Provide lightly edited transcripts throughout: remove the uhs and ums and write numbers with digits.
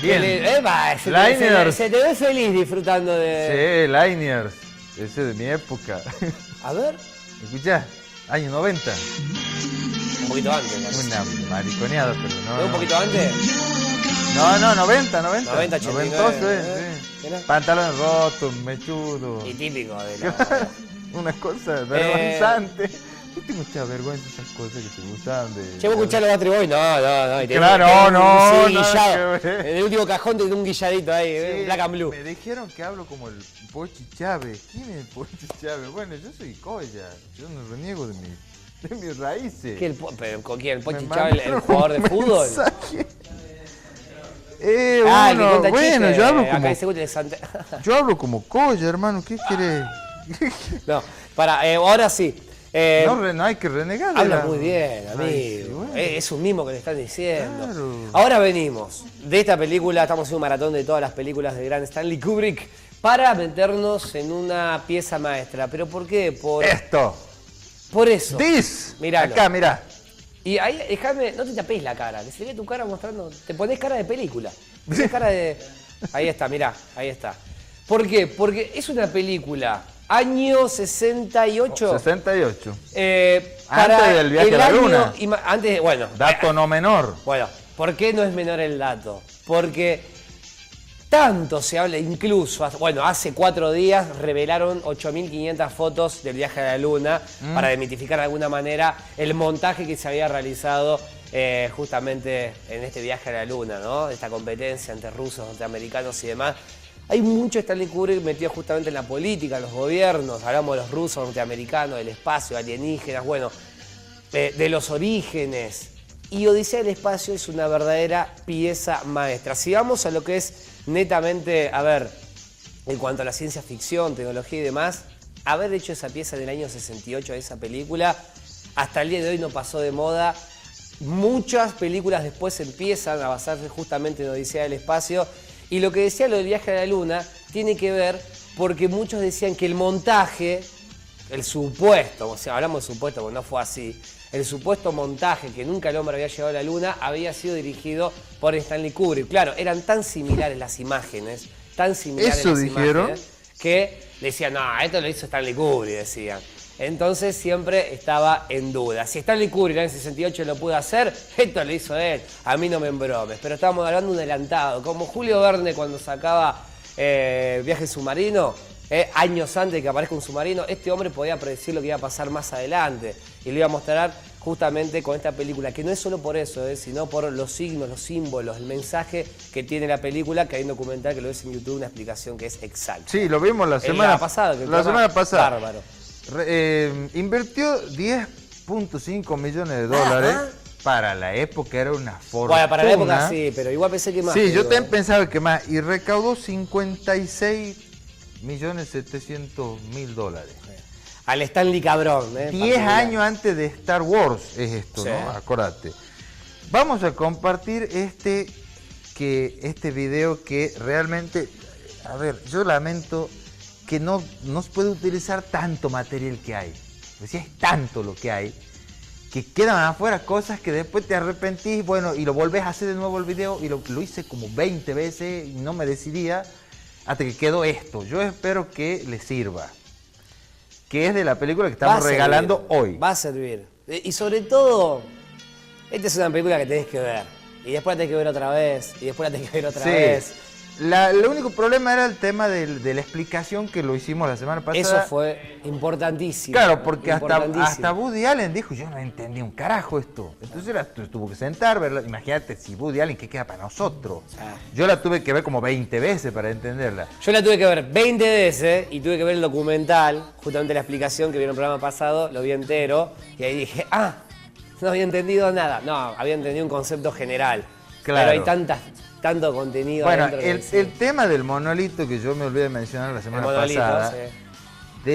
Bien. Se Se te ve feliz disfrutando de... Sí, Liners. Ese de mi época. A ver. ¿Escuchás? Año 90. Un poquito antes. ¿No? Una mariconeada, pero no. ¿No un poquito antes? No, 90. 90, 89. Noventoso, Mirá. sí. Pantalón roto, mechudo. Y típico de la... Una cosa vergonzante. ¿Qué te mucha vergüenza esas cosas que te gustaban de...? Che, vos escuchás los Battery Boys, no. Y Claro, no, sí, nada guillado. que ver. En el último cajón tenés un guilladito ahí, Sí, black and blue. Me dijeron que hablo como el Pochi Chávez. ¿Quién es el Pochi Chávez? Bueno, yo soy Coya. Yo no reniego de mis raíces. ¿Pero con quién? ¿El Pochi Me Chávez, el mandaron jugador de un fútbol? mensaje. El que cuenta Bueno, chistes. yo hablo Acá como... dice Guti de Santa... Yo hablo como Coya, hermano. ¿Qué querés? No, ahora sí. No hay que renegar. Habla muy bien, amigo. Ay, sí, bueno. Es un mimo que le están diciendo. Claro. Ahora venimos de esta película, estamos haciendo un maratón de todas las películas de gran Stanley Kubrick para meternos en una pieza maestra. ¿Pero por qué? Por eso. Miralo. Acá, mirá. Y ahí, déjame, no te tapéis la cara, que se ve tu cara mostrando. Te pones cara de película. Te pones cara de. Ahí está, mirá, ahí está. ¿Por qué? Porque es una película. Año 68. 68. Para antes del viaje a la luna. Bueno. Dato no menor. Bueno, ¿por qué no es menor el dato? Porque tanto se habla, incluso, hace 4 días revelaron 8.500 fotos del viaje a la luna para demitificar de alguna manera el montaje que se había realizado justamente en este viaje a la luna, ¿no? Esta competencia entre rusos, norteamericanos y demás. Hay mucho Stanley Kubrick metido justamente en la política, en los gobiernos. Hablamos de los rusos, norteamericanos, del espacio, alienígenas, de los orígenes. Y Odisea del Espacio es una verdadera pieza maestra. Si vamos a lo que es netamente, en cuanto a la ciencia ficción, tecnología y demás, haber hecho esa pieza en el año 68, esa película, hasta el día de hoy no pasó de moda. Muchas películas después empiezan a basarse justamente en Odisea del Espacio. Y lo que decía lo del viaje a la luna tiene que ver porque muchos decían que el montaje, el supuesto, hablamos de supuesto porque no fue así, el supuesto montaje que nunca el hombre había llegado a la luna había sido dirigido por Stanley Kubrick. Claro, eran tan similares las imágenes, que decían, no, esto lo hizo Stanley Kubrick, decían. Entonces siempre estaba en duda. Si Stanley Kubrick en el 68 lo pudo hacer, esto lo hizo él. A mí no me embromes. Pero estamos hablando de un adelantado. Como Julio Verne cuando sacaba Viaje Submarino, años antes de que aparezca un submarino, este hombre podía predecir lo que iba a pasar más adelante. Y lo iba a mostrar justamente con esta película, que no es solo por eso, sino por los signos, los símbolos, el mensaje que tiene la película, que hay un documental que lo ves en YouTube, una explicación que es exacta. Sí, lo vimos la semana pasada. La semana pasada. Bárbaro. Invirtió 10.5 millones de dólares. Para la época era una fortuna. Bueno, para la época sí, pero igual pensé que más. Sí, yo también pensaba que más. Y recaudó 56.700.000 dólares. Al Stanley cabrón. 10 años antes de Star Wars es esto, sí. ¿No? Acordate. Vamos a compartir este video que realmente... yo lamento que no se puede utilizar tanto material que hay. Pues si es tanto lo que hay, que quedan afuera cosas que después te arrepentís, y lo volvés a hacer de nuevo el video, y lo hice como 20 veces y no me decidía hasta que quedó esto. Yo espero que les sirva. Que es de la película que estamos regalando hoy. Va a servir. Y sobre todo, esta es una película que tenés que ver. Y después la tenés que ver otra vez. Y después la tenés que ver otra vez. El único problema era el tema de la explicación que lo hicimos la semana pasada. Eso fue importantísimo. Claro, porque hasta Woody Allen dijo, yo no entendí un carajo esto. Entonces tuvo que sentar, verla. Imagínate si Woody Allen, ¿qué queda para nosotros? Yo la tuve que ver como 20 veces para entenderla. Yo la tuve que ver 20 veces y tuve que ver el documental, justamente la explicación que vieron el programa pasado, lo vi entero. Y ahí dije, no había entendido nada. No, había entendido un concepto general. Claro. Pero hay tanto contenido. Bueno, el tema del monolito que yo me olvidé de mencionar la semana pasada, sí.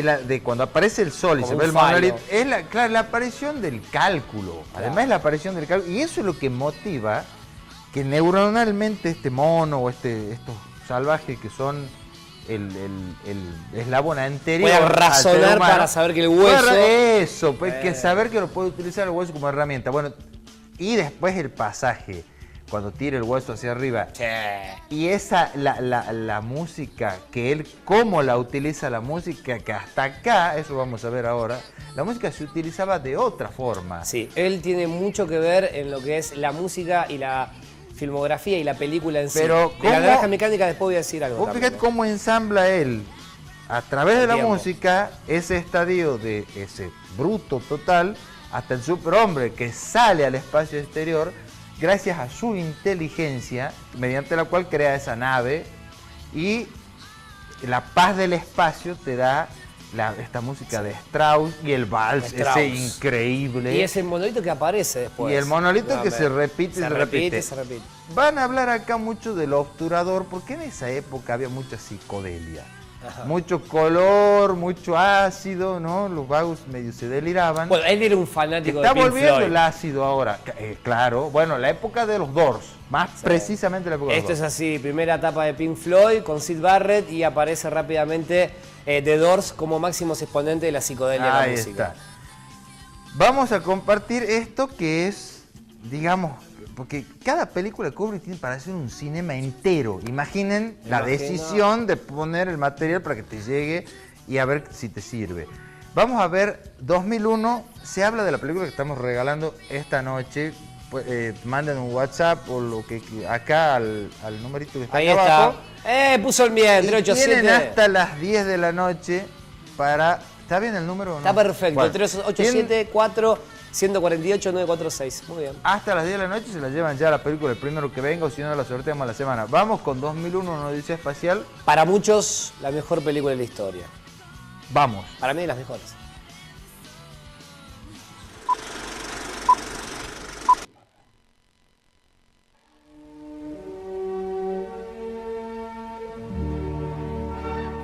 de cuando aparece el sol y se ve el monolito, es la aparición del cálculo. Claro. Además es la aparición del cálculo. Y eso es lo que motiva que neuronalmente este mono o estos salvajes que son el eslabón anterior. Puede razonar para saber que el hueso... que saber que lo puede utilizar el hueso como herramienta. Bueno, y después el pasaje. cuando tira el hueso hacia arriba. Sí. Y la música, que él, cómo la utiliza la música, que hasta acá, eso vamos a ver ahora, la música se utilizaba de otra forma. Sí, él tiene mucho que ver en lo que es la música y la filmografía y la película en sí. Pero de la naranja mecánica después voy a decir algo. Vos fíjate cómo ensambla él, a través de la música, ese estadio de ese bruto total, hasta el superhombre que sale al espacio exterior, gracias a su inteligencia, mediante la cual crea esa nave, y la paz del espacio te da esta música de Strauss y el vals, ese increíble. Y ese monolito que aparece después. Y el monolito que se repite y se repite. Se repite. Van a hablar acá mucho del obturador, porque en esa época había mucha psicodelia. Ajá. Mucho color, mucho ácido, ¿no? Los vagos medio se deliraban. Bueno, él era un fanático de Pink Floyd. Está volviendo el Floyd. ácido ahora, claro. Bueno, la época de los Doors, más precisamente la época de los Doors. Esto es así, primera etapa de Pink Floyd con Syd Barrett y aparece rápidamente The Doors como máximos exponentes de la psicodelia de la música. Está. Vamos a compartir esto que es, digamos, porque cada película de Kubrick tiene para hacer un cinema entero. Imaginen la decisión de poner el material para que te llegue y a ver si te sirve. Vamos a ver 2001, se habla de la película que estamos regalando esta noche. Pues, manden un WhatsApp o lo que acá al numerito que está ahí acá abajo. Puso el bien, 387. Tienen hasta las 10 de la noche para... ¿Está bien el número o no? Está perfecto, Bueno, 387-4-148-946. Muy bien. Hasta las 10 de la noche se la llevan ya la película, el primero que venga, o si no la sorteamos la semana. Vamos con 2001, una odisea espacial. Para muchos, la mejor película de la historia. Vamos. Para mí, de las mejores.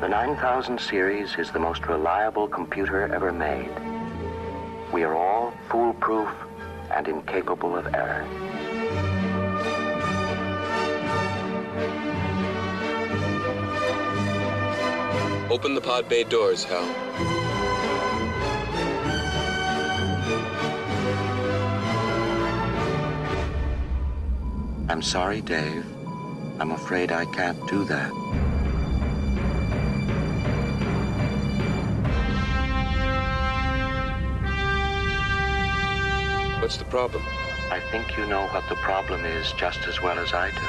The 9000 series is the most reliable computer ever made. We are all foolproof and incapable of error. Open the pod bay doors, Hal. I'm sorry, Dave. I'm afraid I can't do that. What's the problem? I think you know what the problem is just as well as I do.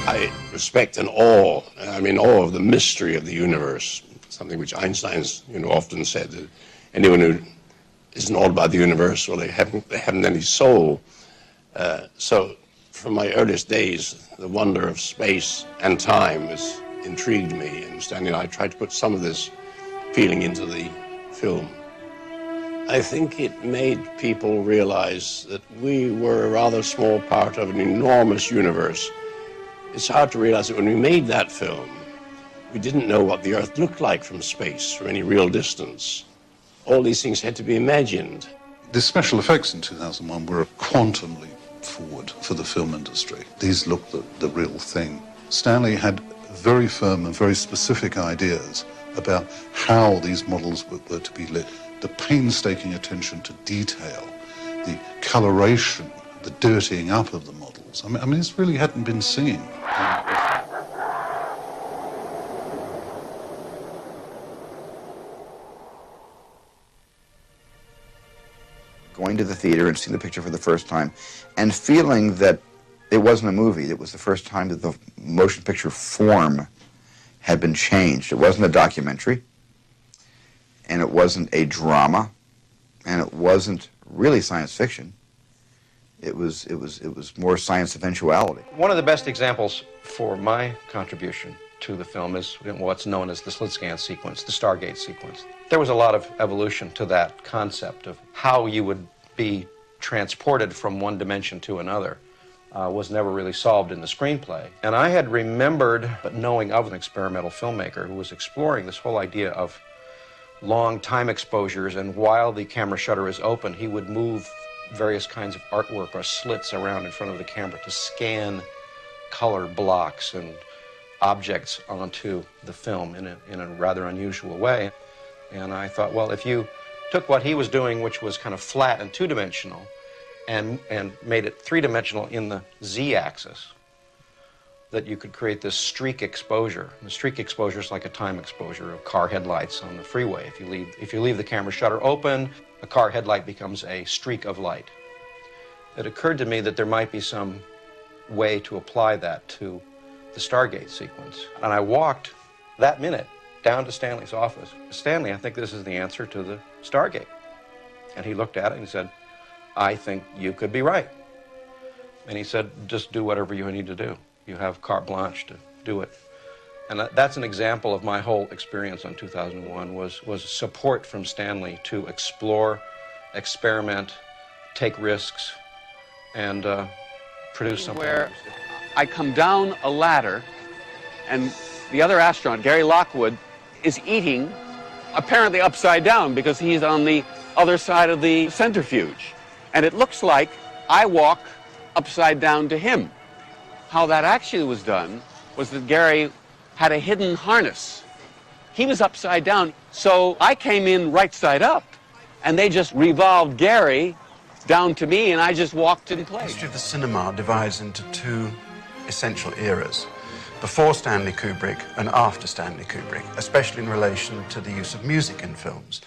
I respect and awe, I'm in awe of the mystery of the universe, something which Einstein's, often said that anyone who isn't awed by the universe, well, they haven't any soul. So from my earliest days, the wonder of space and time has intrigued me, and I tried to put some of this feeling into the film. I think it made people realize that we were a rather small part of an enormous universe. It's hard to realize that when we made that film, we didn't know what the Earth looked like from space, from any real distance. All these things had to be imagined. The special effects in 2001 were a quantum leap forward for the film industry. These looked the real thing. Stanley had very firm and very specific ideas about how these models were to be lit. The painstaking attention to detail, the coloration, the dirtying up of the models. I mean, this really hadn't been seen. Going to the theater and seeing the picture for the first time and feeling that it wasn't a movie. It was the first time that the motion picture form had been changed. It wasn't a documentary, and it wasn't a drama, and it wasn't really science fiction. It was more science eventuality. One of the best examples for my contribution to the film is what's known as the slit scan sequence, the Stargate sequence. There was a lot of evolution to that concept of how you would be transported from one dimension to another was never really solved in the screenplay. And I had remembered, but knowing of an experimental filmmaker who was exploring this whole idea of long time exposures, and while the camera shutter is open, he would move various kinds of artwork or slits around in front of the camera to scan color blocks and objects onto the film in a rather unusual way. And I thought, well, if you took what he was doing, which was kind of flat and two-dimensional, and made it three-dimensional in the z-axis, that you could create this streak exposure. And the streak exposure is like a time exposure of car headlights on the freeway. If you leave the camera shutter open, a car headlight becomes a streak of light. It occurred to me that there might be some way to apply that to the Stargate sequence. And I walked that minute down to Stanley's office. Stanley, I think this is the answer to the Stargate. And he looked at it and he said, I think you could be right. And he said, just do whatever you need to do. You have carte blanche to do it. And that's an example of my whole experience on 2001 was support from Stanley to explore, experiment, take risks, and produce something. Where I come down a ladder and the other astronaut, Gary Lockwood, is eating apparently upside down because he's on the other side of the centrifuge. And it looks like I walk upside down to him. How that actually was done was that Gary had a hidden harness. He was upside down, so I came in right side up, and they just revolved Gary down to me, and I just walked in place. The history of the cinema divides into two essential eras: before Stanley Kubrick and after Stanley Kubrick, especially in relation to the use of music in films.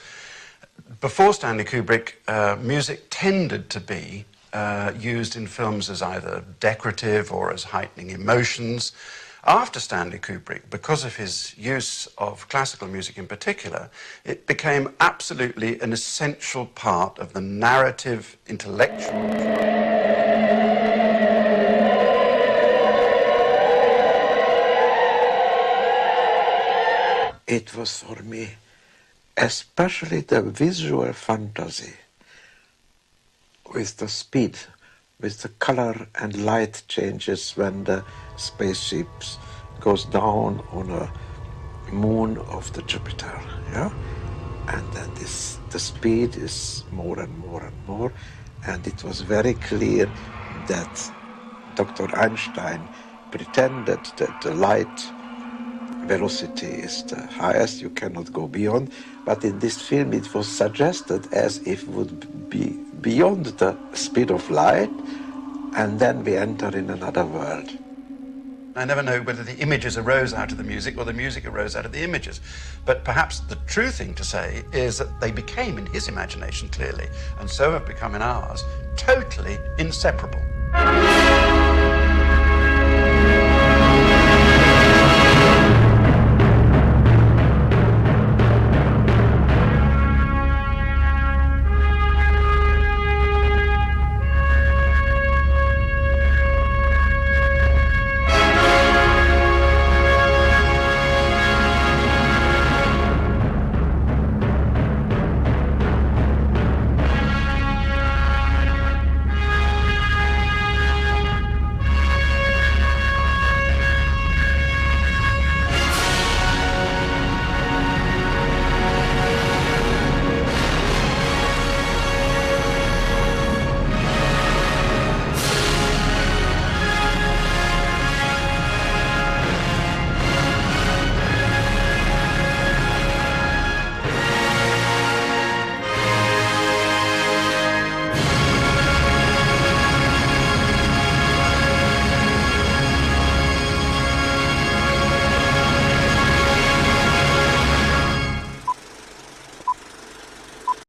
Before Stanley Kubrick, music tended to be used in films as either decorative or as heightening emotions. After Stanley Kubrick, because of his use of classical music in particular, it became absolutely an essential part of the narrative, intellectual. It was for me especially the visual fantasy with the speed, with the color and light changes when the spaceship goes down on a moon of the Jupiter, yeah? And then the speed is more and more and more, and it was very clear that Dr. Einstein pretended that the light velocity is the highest, you cannot go beyond, but in this film it was suggested as if it would be beyond the speed of light, and then we enter in another world. I never know whether the images arose out of the music or the music arose out of the images. But perhaps the true thing to say is that they became, in his imagination clearly, and so have become in ours, totally inseparable.